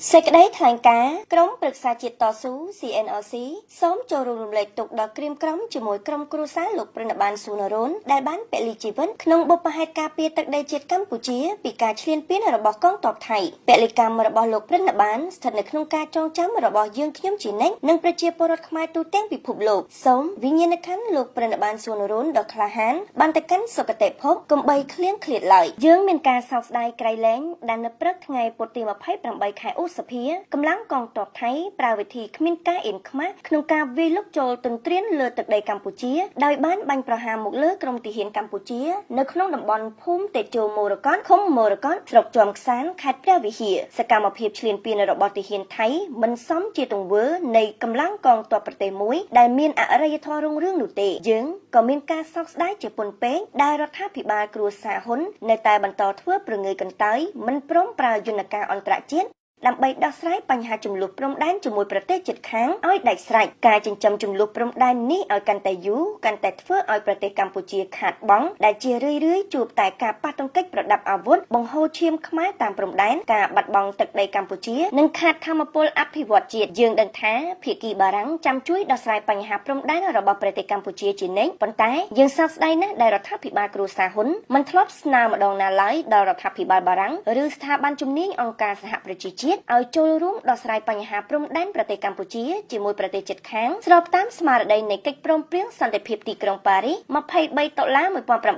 សេចក្តីថ្លែងការណ៍ក្រុមប្រឹក្សាជាតិតស៊ូ CNRC សូមចូលរួមរំលែកទុក្ខដល់ក្រៀមក្រំជាមួយក្រុមគ្រួសារលោកប្រណិបានសួនរូនដែលបានពលីជីវិតក្នុងបុព្វហេតុការពារទឹកដីជាតិកម្ពុជាពីការឈ្លានពានរបស់កងទ័ពថៃពលីកម្មរបស់លោកប្រណិបានស្ថិតនៅក្នុងការចងចាំរបស់យើងខ្ញុំជានិច្ចនិងប្រជាពលរដ្ឋខ្មែរទូទាំងពិភពលោកសូមវិញ្ញាណក្ខន្ធលោកប្រណិបានសួនរូនដ៏ក្លាហានបានទៅកាន់សុគតិភពកុំបីឃ្លៀងឃ្លាតឡើយយើងមានការសោកស្ដាយក្រៃលែងដែលនៅព្រឹកថ្ងៃពុធទី28ខែឧសភាកម្លាំងកងទ័ពថៃប្រើវិធីគ្មានការអៀនខ្មាស់ក្នុងការវាយលុកចូលទន្ទ្រានលើទឹកដីកម្ពុជាដោយបានបាញ់ប្រហារមកលើក្រុមទាហានកម្ពុជានៅក្នុងតំបន់ភូមិតេជោមរកតឃុំមរកតស្រុកជាំខ្សានខេត្តព្រះវិហារសកម្មភាពឈ្លានពានរបស់ទាហានថៃមិនសមជាទង្វើនៃកម្លាំងកងទ័ពប្រទេសមួយដែលមានអរិយធម៌រុងរឿងនោះទេយើងក៏មានការសោកស្ដាយជាពន់ពេកដែលរដ្ឋាភិបាលគ្រួសារហ៊ុននៅតែបន្តធ្វើប្រងើយកន្តើយមិនព្រមប្រើយន្តការអន្តរជាតិដើម្បីដោះស្រាយបញ្ហាចំនួនព្រំដែនជាមួយប្រទេសជិតខាងឲ្យដាច់ស្រេចការចិញ្ចឹមចំនួនព្រំដែននេះឲ្យកាន់តែយូរកាន់តែធ្វើឲ្យប្រទេសកម្ពុជាខាតបង់ដែលជារឿយៗជួបតែការប៉ះទង្គិចប្រដាប់អាវុធបង្ហូរឈាមខ្មែរតាមព្រំដែនការបាត់បង់ទឹកដីកម្ពុជានិងខាតធម្មពលអភិវឌ្ឍជាតិយើងដឹងថាភាគីបារាំងចាំជួយដោះស្រាយបញ្ហាព្រំដែនរបស់ប្រទេសកម្ពុជាជានិច្ចប៉ុន្តែយើងសោកស្ដាយណាស់ដែលរដ្ឋាភិបាលគ្រួសារហ៊ុនមិនធ្លាប់ស្នើម្ដងណាឡើយដល់រដ្ឋាភិបាលបារាំងឬស្ថាប័នជំនាញអង្គការសហប្រជាជាតិឲ្យចូលរួមដោះស្រាយបញ្ហាព្រំដែនប្រទេសកម្ពុជាជាមួយប្រទេសជិតខាងស្របតាមស្មារតីនៃកិច្ចព្រមព្រៀងសន្តិភាពទីក្រុងប៉ារីស23តុលា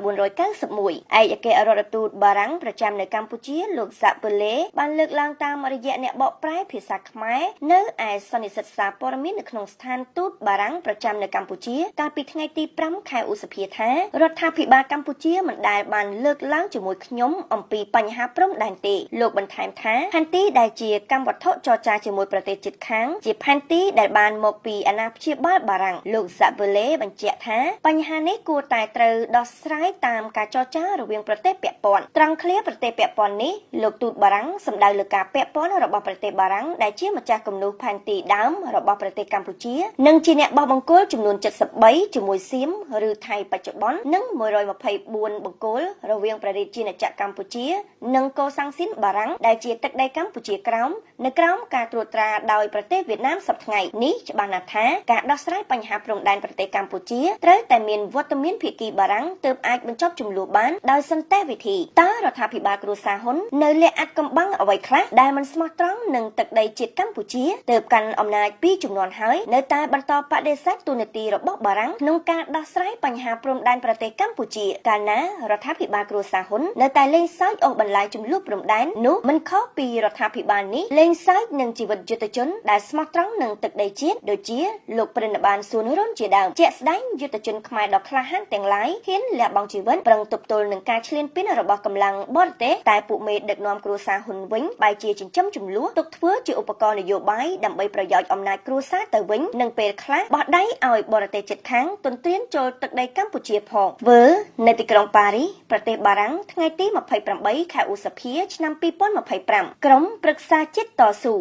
1991ឯកអគ្គរដ្ឋទូតបារាំងប្រចាំនៅកម្ពុជាលោកសាក់ពឺលេបានលើកឡើងតាមរយៈអ្នកបកប្រែភាសាខ្មែរនៅឯសន្និសីទសារព័ត៌មាននៅក្នុងស្ថានទូតបារាំងប្រចាំនៅកម្ពុជាកាលពីថ្ងៃទី5ខែឧសភាថារដ្ឋាភិបាលកម្ពុជាមិនដែលបានលើកឡើងជាមួយខ្ញុំអំពីបញ្ហាព្រំដែនទេលោកបន្ថែមថាផែនទីដែលជាកម្មវត្ថុចរចាជាមួយប្រទេសជិតខាងជាផែនទីដែលបានមកពីអាណាព្យាបាលបារាំងលោកសាក់ពឺលេបញ្ជាក់ថាបញ្ហានេះគួរតែត្រូវដោះស្រាយតាមការចរចារវាងប្រទេសពាក់ព័ន្ធត្រង់ឃ្លាប្រទេសពាក់ព័ន្ធនេះលោកទូតបារាំងសម្ដៅលើការពាក់ព័ន្ធរបស់ប្រទេសបារាំងដែលជាម្ចាស់គំនូសផែនទីដើមរបស់ប្រទេសកម្ពុជានិងជាអ្នកបោះបង្គោលចំនួន73ជាមួយសៀមឬថៃបច្ចុប្បន្ននិង124បង្គោលរវាងព្រះរាជាណាចក្រកម្ពុជានិងកូសាំងស៊ីនបារាំងដែលជាទឹកដីកម្ពុជាក្រោមនៅក្រោមការត្រួតត្រាដោយប្រទេសវៀតណាមសប្តាហ៍ថ្ងៃនេះច្បាស់ណាស់ថាការដោះស្រាយបញ្ហាព្រំដែនប្រទេសកម្ពុជាត្រូវតែមានវត្តមានភាគីបារាំងទើបអាចបញ្ចប់ជម្លោះបានដោយសន្តិវិធីតើរដ្ឋាភិបាលគ្រួសារហ៊ុននៅលះអាត់កំបាំងអ្វីខ្លះដែលមិនស្មោះត្រង់នឹងទឹកដីជាតិកម្ពុជាទើបកាន់អំណាចពីជំនាន់ហើយនៅតែបន្តបដិសេធទូនាទីរបស់បារាំងក្នុងការដោះស្រាយបញ្ហាព្រំដែនប្រទេសកម្ពុជាកាលណារដ្ឋាភិបាលគ្រួសារហ៊ុននៅតែលេងសើចអូសបន្លាយជម្លោះព្រំដែននោះមិនខុសពីរដ្ឋាភិបាលនេះលេងសើចនឹងជីវិតយុទ្ធជនដែលស្មោះត្រង់នឹងទឹកដីជាតិដូចជាលោកប្រណិបានសួនរុនជាដើមជាក់ស្ដែងយុទ្ធជនខ្មែរដ៏ក្លាហានទាំងឡាយហ៊ានលះបង់ជីវិតប្រឹងទប់ទល់នឹងការឈ្លានពានរបស់កម្លាំងបរទេសតែពួកមេដឹកនាំគ្រួសារហ៊ុនវិញបែរជាចិញ្ចឹមចំនួនទុកធ្វើជាឧបករណ៍នយោបាយដើម្បីប្រយោជន៍អំណាចគ្រួសារទៅវិញនិងពេលខ្លះបោះដៃឲ្យបរទេសជិតខាងទន្ទ្រានចូលទឹកដីកម្ពុជាផងវើនៅទីក្រុងប៉ារីសប្រទេសបារាំងថ្ងៃទី28ខែឧសភាឆ្នាំ2025ក្រុមប្រឹក្សាជាតិតស៊ូ